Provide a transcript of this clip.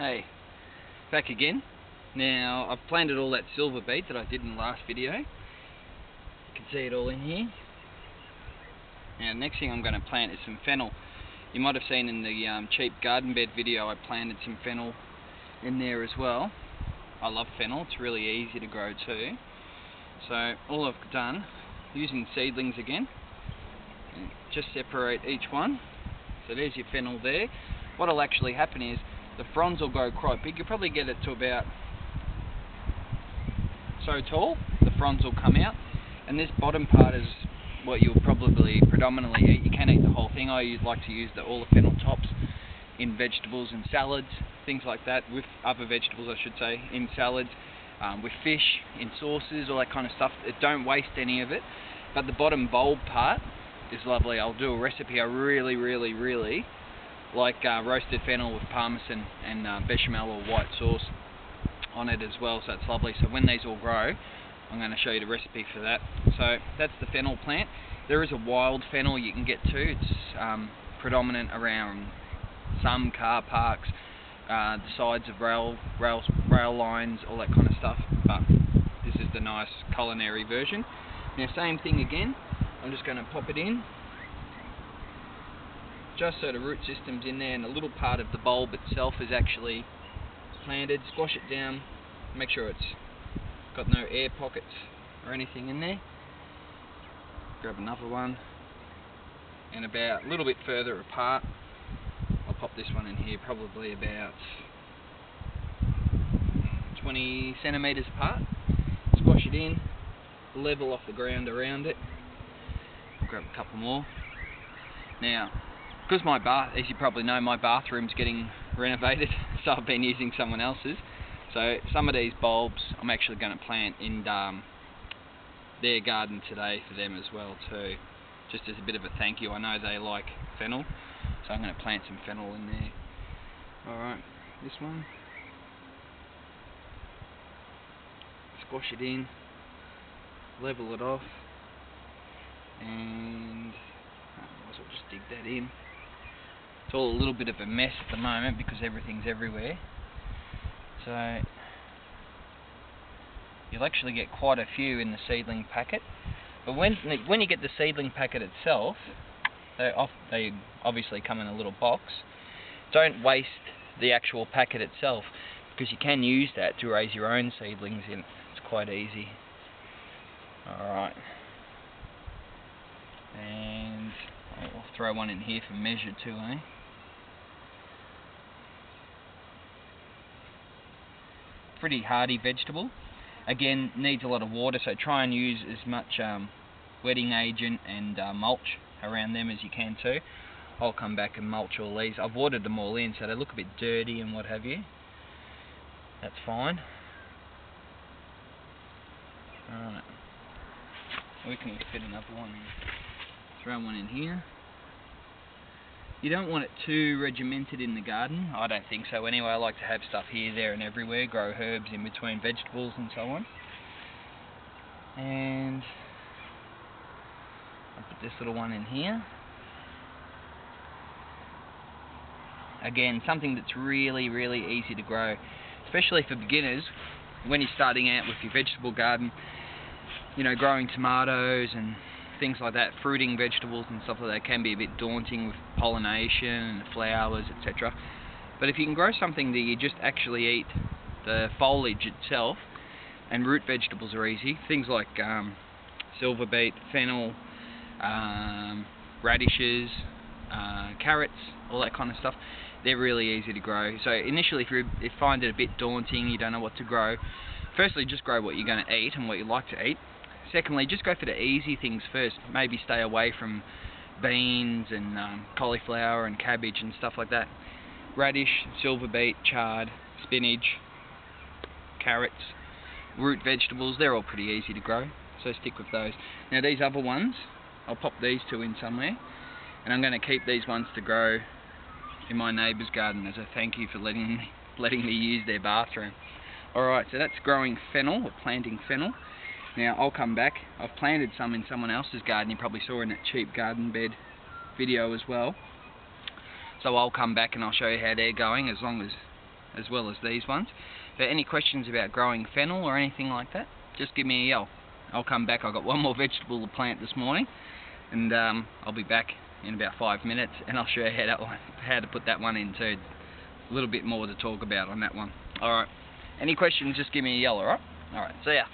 Hey, back again. Now I've planted all that silver beet that I did in the last video. You can see it all in here. Now the next thing I'm going to plant is some fennel. You might have seen in the cheap garden bed video I planted some fennel in there as well. I love fennel, it's really easy to grow too. So all I've done, using seedlings again, just separate each one. So there's your fennel there. What'll actually happen is the fronds will grow quite big. You'll probably get it to about so tall. The fronds will come out, and this bottom part is what you'll probably predominantly eat. You can eat the whole thing. I like to use all the fennel tops in vegetables and salads, things like that, with other vegetables I should say, in salads, with fish, in sauces, all that kind of stuff. Don't waste any of it. But the bottom bulb part is lovely. I'll do a recipe. I really like roasted fennel with parmesan and bechamel or white sauce on it as well, so it's lovely. So when these all grow, I'm going to show you the recipe for that. So that's the fennel plant. There is a wild fennel you can get too. It's predominant around some car parks, the sides of rail lines, all that kind of stuff, but this is the nice culinary version. Now same thing again, I'm just going to pop it in, just so the root system's in there and a little part of the bulb itself is actually planted. Squash it down, make sure it's got no air pockets or anything in there. Grab another one, and about a little bit further apart, I'll pop this one in here, probably about 20 centimeters apart. Squash it in, level off the ground around it. Grab a couple more. Now, because as you probably know, my bathroom's getting renovated, so I've been using someone else's. So some of these bulbs I'm actually going to plant in their garden today for them as well too, just as a bit of a thank you. I know they like fennel, so I'm going to plant some fennel in there. Alright, this one. Squash it in, level it off, and might as well just dig that in. It's all a little bit of a mess at the moment because everything's everywhere. So you'll actually get quite a few in the seedling packet. But when you get the seedling packet itself, they obviously come in a little box. Don't waste the actual packet itself, because you can use that to raise your own seedlings in. It's quite easy. Alright. And I'll throw one in here for measure too, eh? Pretty hardy vegetable. Again, needs a lot of water, so try and use as much wetting agent and mulch around them as you can too. I'll come back and mulch all these. I've watered them all in, so they look a bit dirty and what have you. That's fine. Alright. We can fit another one in. Throw one in here. You don't want it too regimented in the garden. I don't think so anyway. I like to have stuff here, there and everywhere. Grow herbs in between vegetables and so on. And I'll put this little one in here. Again, something that's really easy to grow, especially for beginners when you're starting out with your vegetable garden. You know, growing tomatoes and things like that, fruiting vegetables and stuff like that can be a bit daunting with pollination and flowers, etc. But if you can grow something that you just actually eat the foliage itself, and root vegetables are easy, things like silver beet, fennel, radishes, carrots, all that kind of stuff, they're really easy to grow. So initially, if you find it a bit daunting, you don't know what to grow, firstly just grow what you're going to eat and what you like to eat. Secondly, just go for the easy things first. Maybe stay away from beans and cauliflower and cabbage and stuff like that. Radish, silver beet, chard, spinach, carrots, root vegetables, they're all pretty easy to grow, so stick with those. Now these other ones, I'll pop these two in somewhere, and I'm going to keep these ones to grow in my neighbour's garden as a thank you for letting me use their bathroom. Alright, so that's growing fennel, or planting fennel. Now I'll come back. I've planted some in someone else's garden. You probably saw in that cheap garden bed video as well. So I'll come back and I'll show you how they're going, as long as as well as these ones. But any questions about growing fennel or anything like that, just give me a yell. I'll come back. I've got one more vegetable to plant this morning, and I'll be back in about 5 minutes, and I'll show you how to put that one in too. A little bit more to talk about on that one. Alright, any questions, just give me a yell, alright? Alright, see ya.